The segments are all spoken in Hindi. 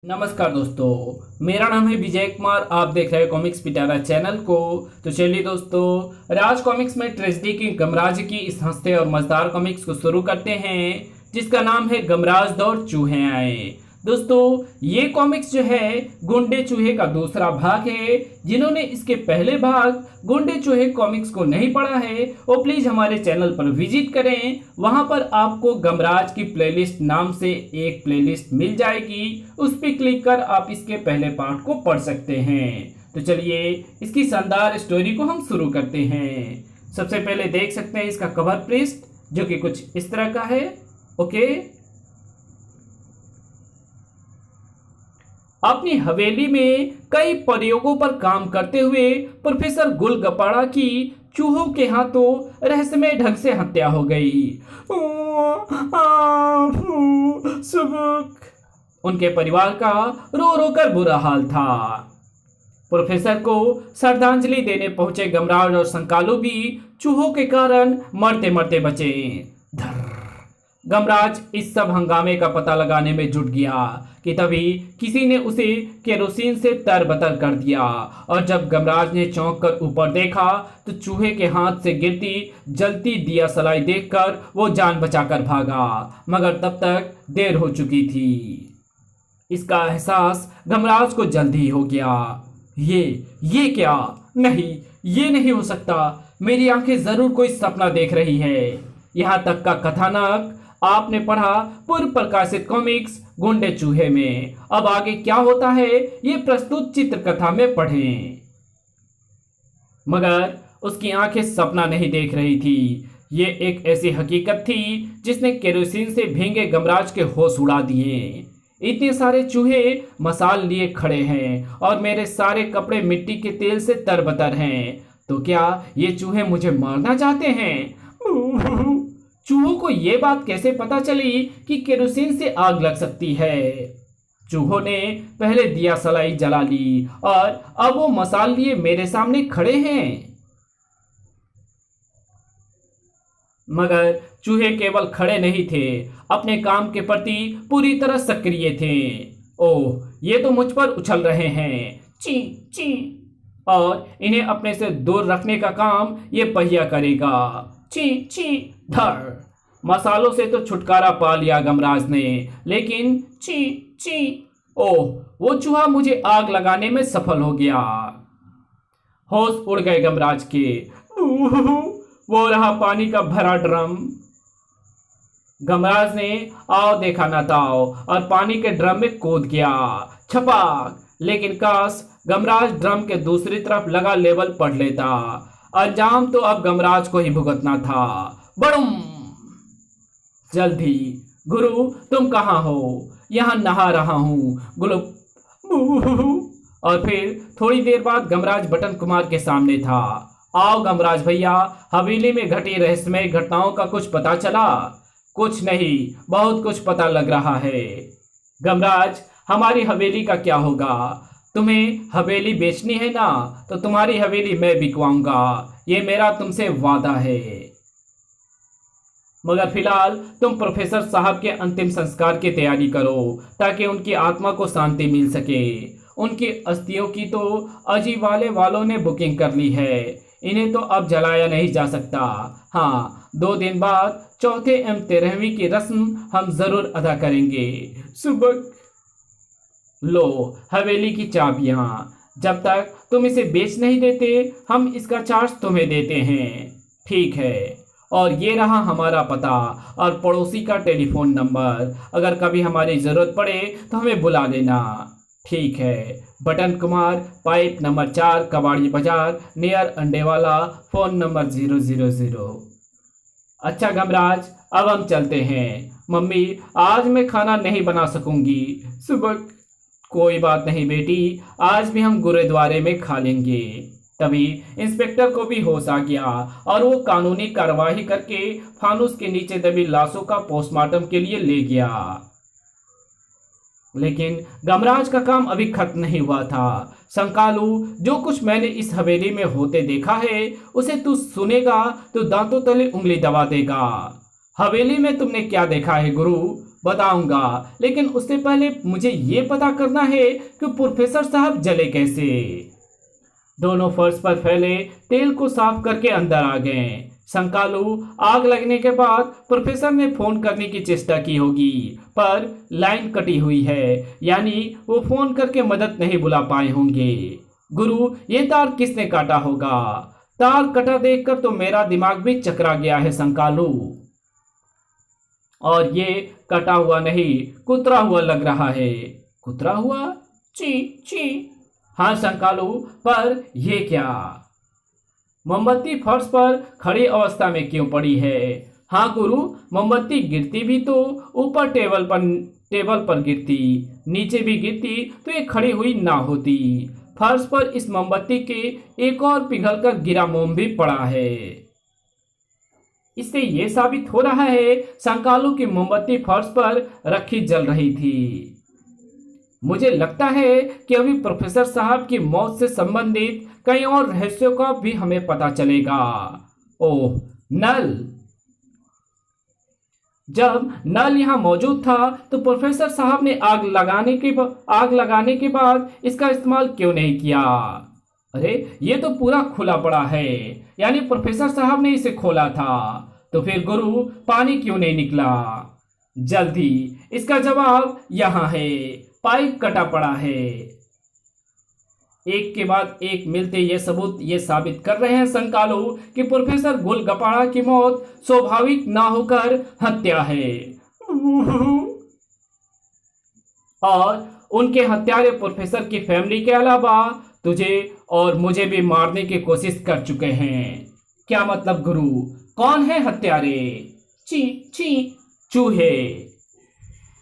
नमस्कार दोस्तों, मेरा नाम है विजय कुमार। आप देख रहे हैं कॉमिक्स पिटारा चैनल को। तो चलिए दोस्तों, राज कॉमिक्स में ट्रेजेडी की गमराज की इस हंसते और मजेदार कॉमिक्स को शुरू करते हैं, जिसका नाम है गमराज दौड़ चूहे आए। दोस्तों, ये कॉमिक्स जो है गुंडे चूहे का दूसरा भाग है। जिन्होंने इसके पहले भाग गुंडे चूहे कॉमिक्स को नहीं पढ़ा है वो प्लीज हमारे चैनल पर विजिट करें। वहां पर आपको गमराज की प्लेलिस्ट नाम से एक प्लेलिस्ट मिल जाएगी, उस पर क्लिक कर आप इसके पहले पार्ट को पढ़ सकते हैं। तो चलिए इसकी शानदार स्टोरी को हम शुरू करते हैं। सबसे पहले देख सकते हैं इसका कवर पृष्ठ, जो कि कुछ इस तरह का है। ओके, अपनी हवेली में कई प्रयोगों पर काम करते हुए प्रोफेसर गुलगपाड़ा की चूहों के हाथों रहस्यमय ढंग से हत्या हो गई। सुबुक उनके परिवार का रो रो कर बुरा हाल था। प्रोफेसर को श्रद्धांजलि देने पहुंचे गमराज और संकालू भी चूहों के कारण मरते मरते बचे। गमराज इस सब हंगामे का पता लगाने में जुट गया कि तभी किसी ने उसे केरोसिन से तरबतर कर दिया, और जब गमराज ने चौंक कर ऊपर देखा तो चूहे के हाथ से गिरती जलती दिया सलाई देखकर वो जान बचाकर भागा, मगर तब तक देर हो चुकी थी। इसका एहसास गमराज को जल्दी हो गया। ये क्या? नहीं, ये नहीं हो सकता। मेरी आंखें जरूर कोई सपना देख रही है। यहाँ तक का कथानक आपने पढ़ा पूर्व प्रकाशित कॉमिक्स गुंडे चूहे में। अब आगे क्या होता है ये प्रस्तुत चित्रकथा में पढ़ें। मगर उसकी आंखें सपना नहीं देख रही थी। ये एक ऐसी हकीकत थी जिसने केरोसिन से भीगे गमराज के होश उड़ा दिए। इतने सारे चूहे मसाल लिए खड़े हैं और मेरे सारे कपड़े मिट्टी के तेल से तरबतर हैं। तो क्या ये चूहे मुझे मारना चाहते हैं? चूहों को यह बात कैसे पता चली कि केरोसिन से आग लग सकती है? चूहों ने पहले दिया सलाई जला ली और अब वो मसाल लिए मेरे सामने खड़े हैं। मगर चूहे केवल खड़े नहीं थे, अपने काम के प्रति पूरी तरह सक्रिय थे। ओह, ये तो मुझ पर उछल रहे हैं, ची ची, और इन्हें अपने से दूर रखने का काम ये पहिया करेगा। ची ची धर। मसालों से तो छुटकारा पा लिया गमराज ने, लेकिन ची ची, ओह, वो चूहा मुझे आग लगाने में सफल हो गया। होश उड़ गए गमराज के। वो रहा पानी का भरा ड्रम। गमराज ने आओ देखा न ताओ और पानी के ड्रम में कूद गया, छपाक। लेकिन काश गमराज ड्रम के दूसरी तरफ लगा लेवल पढ़ लेता। अंजाम तो अब गमराज को ही भुगतना था। बड़ुम! जल्दी। गुरु, तुम कहाँ हो? यहाँ नहा रहा हूँ। और फिर थोड़ी देर बाद गमराज बटन कुमार के सामने था। आओ गमराज भैया, हवेली में घटी रहस्यमय घटनाओं का कुछ पता चला? कुछ नहीं, बहुत कुछ पता लग रहा है। गमराज, हमारी हवेली का क्या होगा? तुम्हें हवेली बेचनी है ना, तो तुम्हारी हवेली मैं बिकवाऊंगा। ये मेरा तुमसे वादा है। मगर फिलहाल तुम प्रोफेसर साहब के अंतिम संस्कार की तैयारी करो, ताकि उनकी आत्मा को शांति मिल सके। उनकी अस्थियों की तो अजीवाले वालों ने बुकिंग कर ली है। इन्हें तो अब जलाया नहीं जा सकता। हाँ, 2 दिन बाद चौथे एवं 13वीं की रस्म हम जरूर अदा करेंगे। सुबह लो हवेली की चाबियां। जब तक तुम इसे बेच नहीं देते, हम इसका चार्ज तुम्हें देते हैं। ठीक है। और ये रहा हमारा पता और पड़ोसी का टेलीफोन नंबर। अगर कभी हमारी जरूरत पड़े तो हमें बुला लेना। ठीक है। बटन कुमार, पाइप नंबर 4, कबाड़ी बाजार, नियर अंडेवाला, फोन नंबर 000। अच्छा गमराज, अब हम चलते हैं। मम्मी, आज मैं खाना नहीं बना सकूंगी। सुबह कोई बात नहीं बेटी, आज भी हम गुरुद्वारे में खा लेंगे। तभी इंस्पेक्टर को भी होश आ गया और वो कानूनी कार्रवाई करके फानुस के नीचे दबी लाशों का पोस्टमार्टम के लिए ले गया। लेकिन गमराज का काम अभी खत्म नहीं हुआ था। संकालू, जो कुछ मैंने इस हवेली में होते देखा है उसे तू सुनेगा तो दांतों तले उंगली दबा देगा। हवेली में तुमने क्या देखा है गुरु? बताऊंगा, लेकिन उससे पहले मुझे ये पता करना है कि प्रोफेसर साहब जले कैसे। दोनों फर्श पर फैले तेल को साफ करके अंदर आ गए। संकालू आग लगने के बाद प्रोफेसर ने फोन करने की चेष्टा की होगी, पर लाइन कटी हुई है, यानी वो फोन करके मदद नहीं बुला पाए होंगे। गुरु, ये तार किसने काटा होगा? तार कटा देखकर तो मेरा दिमाग भी चकरा गया है संकालू। और ये कटा हुआ नहीं, कुतरा हुआ लग रहा है। कुतरा हुआ? ची ची। हाँ संकालू, पर ये क्या? मोमबत्ती फर्श पर खड़ी अवस्था में क्यों पड़ी है? हाँ गुरु, मोमबत्ती गिरती भी तो ऊपर टेबल पर गिरती, नीचे भी गिरती तो ये खड़ी हुई ना होती। फर्श पर इस मोमबत्ती के एक और पिघलकर गिरा मोम भी पड़ा है। इससे यह साबित हो रहा है संकालू की मोमबत्ती फर्श पर रखी जल रही थी। मुझे लगता है कि अभी प्रोफेसर साहब की मौत से संबंधित कई और रहस्यों का भी हमें पता चलेगा। ओह, नल! जब नल यहाँ मौजूद था तो प्रोफेसर साहब ने आग लगाने के बाद इसका इस्तेमाल क्यों नहीं किया? अरे, ये तो पूरा खुला पड़ा है, यानी प्रोफेसर साहब ने इसे खोला था। तो फिर गुरु, पानी क्यों नहीं निकला? जल्दी, इसका जवाब यहाँ है, पाइप कटा पड़ा है। एक के बाद एक मिलते ये सबूत ये साबित कर रहे हैं संकालू कि प्रोफेसर गुलगपाड़ा की मौत स्वाभाविक ना होकर हत्या है। और उनके हत्यारे प्रोफेसर की फैमिली के अलावा तुझे और मुझे भी मारने की कोशिश कर चुके हैं। क्या मतलब गुरु? कौन है हत्यारे? ची ची। चूहे।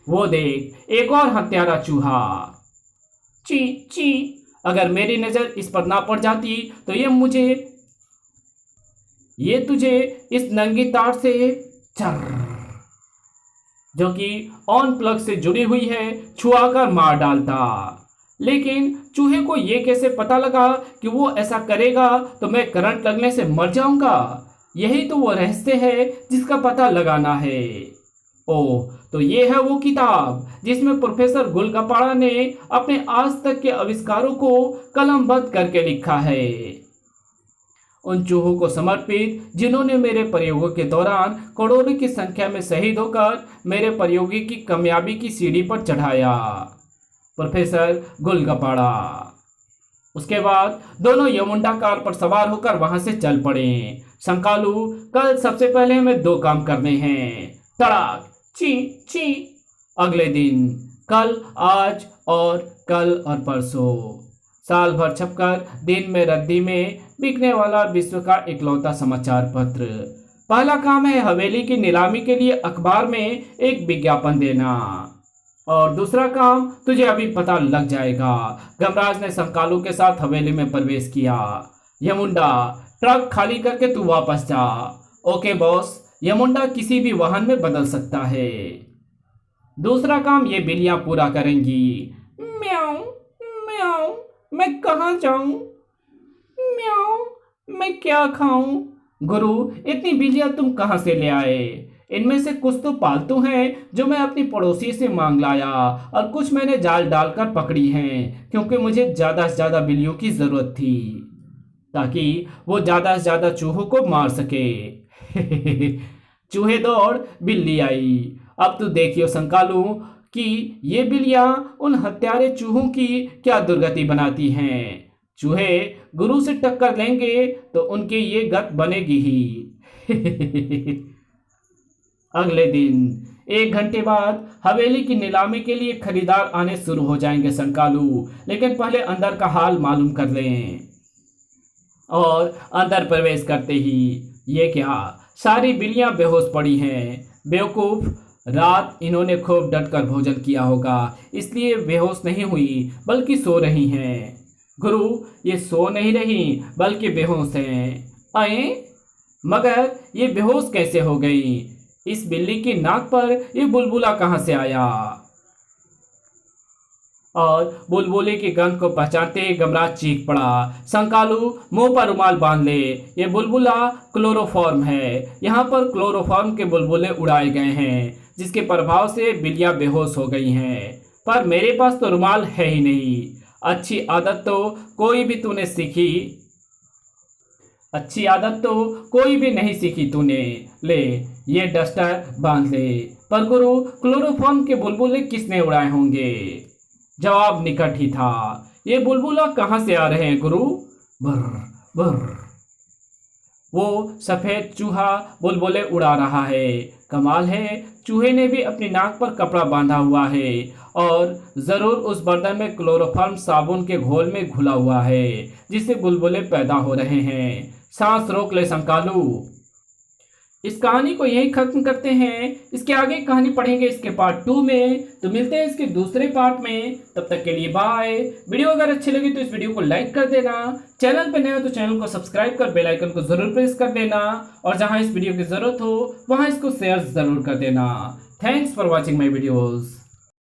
वो देख, एक और हत्यारा चूहा। ची ची। अगर मेरी नजर इस पर ना पड़ जाती तो ये तुझे इस नंगी तार से जो कि ऑन प्लग से जुड़ी हुई है छुआ कर मार डालता। लेकिन चूहे को ये कैसे पता लगा कि वो ऐसा करेगा तो मैं करंट लगने से मर जाऊंगा? यही तो वो रहस्य है जिसका पता लगाना है। ओह, तो ये है वो किताब जिसमें प्रोफेसर गुलगपाड़ा ने अपने आज तक के आविष्कारों को कलमबद्ध करके लिखा है। उन चूहों को समर्पित जिन्होंने मेरे प्रयोगों के दौरान करोड़ों की संख्या में शहीद होकर मेरे प्रयोगों की कामयाबी की सीढ़ी पर चढ़ाया। प्रोफेसर गुलगपाड़ा। उसके बाद दोनों यमुंडा कार पर सवार होकर वहां से चल पड़े। संकालू, कल सबसे पहले हमें 2 काम करने हैं। तड़ाक, ची ची। अगले दिन, कल, आज और कल और परसों। साल भर छपकर दिन में रद्दी में बिकने वाला विश्व का इकलौता समाचार पत्र। पहला काम है हवेली की नीलामी के लिए अखबार में एक विज्ञापन देना। और दूसरा काम तुझे अभी पता लग जाएगा। गमराज ने संकालू के साथ हवेली में प्रवेश किया। यमुंडा, ट्रक खाली करके तू वापस जा। Okay boss. यमुंडा किसी भी वाहन में बदल सकता है। दूसरा काम ये बिल्लियां पूरा करेंगी। म्याऊं म्याऊं। मैं कहाँ जाऊं? म्याऊं। मैं क्या खाऊं? गुरु, इतनी बिल्लियां तुम कहाँ से ले आए? इनमें से कुछ तो पालतू हैं जो मैं अपनी पड़ोसी से मांग लाया, और कुछ मैंने जाल डालकर पकड़ी हैं क्योंकि मुझे ज्यादा से ज्यादा बिल्लियों की जरूरत थी ताकि वो ज्यादा से ज्यादा चूहों को मार सके। चूहे दौड़, बिल्ली आई। अब तू देखियो संकालू कि ये बिल्लियां उन हत्यारे चूहों की क्या दुर्गति बनाती हैं। चूहे गुरु से टक्कर लेंगे तो उनकी ये गत बनेगी ही। अगले दिन 1 घंटे बाद हवेली की नीलामी के लिए खरीदार आने शुरू हो जाएंगे संकालू, लेकिन पहले अंदर का हाल मालूम कर लें। और अंदर प्रवेश करते ही ये क्या, सारी बिल्लियां बेहोश पड़ी हैं। बेवकूफ, रात इन्होंने खूब डटकर भोजन किया होगा, इसलिए बेहोश नहीं हुई बल्कि सो रही हैं। गुरु, ये सो नहीं रही बल्कि बेहोश हैं। आए, मगर ये बेहोश कैसे हो गई? इस बिल्ली की नाक पर ये बुलबुला कहाँ से आया? और बुलबुले की गंध को पहचानते ही गमराज चीख पड़ा। संकालू, मुंह पर रुमाल बांध ले, ये बुलबुला क्लोरोफॉर्म है। यहाँ पर क्लोरोफॉर्म के बुलबुले उड़ाए गए हैं। जिसके प्रभाव से बिल्लियां बेहोश हो गई हैं। पर मेरे पास तो रुमाल है ही नहीं। अच्छी आदत तो कोई भी तूने सीखी अच्छी आदत तो कोई भी नहीं सीखी तूने। ले, ये डस्टर बांध ले। पर गुरु, क्लोरोफॉर्म के बुलबुले किसने उड़ाए होंगे? जवाब निकट ही था। ये बुलबुला कहाँ से आ रहे हैं गुरु? भर भर। वो सफेद चूहा बुलबुले उड़ा रहा है। कमाल है, चूहे ने भी अपनी नाक पर कपड़ा बांधा हुआ है और जरूर उस बर्तन में क्लोरोफॉर्म साबुन के घोल में घुला हुआ है, जिससे बुलबुले पैदा हो रहे हैं। सांस रोक ले संकालू। इस कहानी को यही खत्म करते हैं। इसके आगे कहानी पढ़ेंगे इसके पार्ट 2 में। तो मिलते हैं इसके दूसरे पार्ट में। तब तक के लिए बाय। वीडियो अगर अच्छी लगी तो इस वीडियो को लाइक कर देना। चैनल पर नए हो तो चैनल को सब्सक्राइब कर बेल आइकन को जरूर प्रेस कर देना। और जहां इस वीडियो की जरूरत हो वहां इसको शेयर जरूर कर देना। Thanks for watching my videos.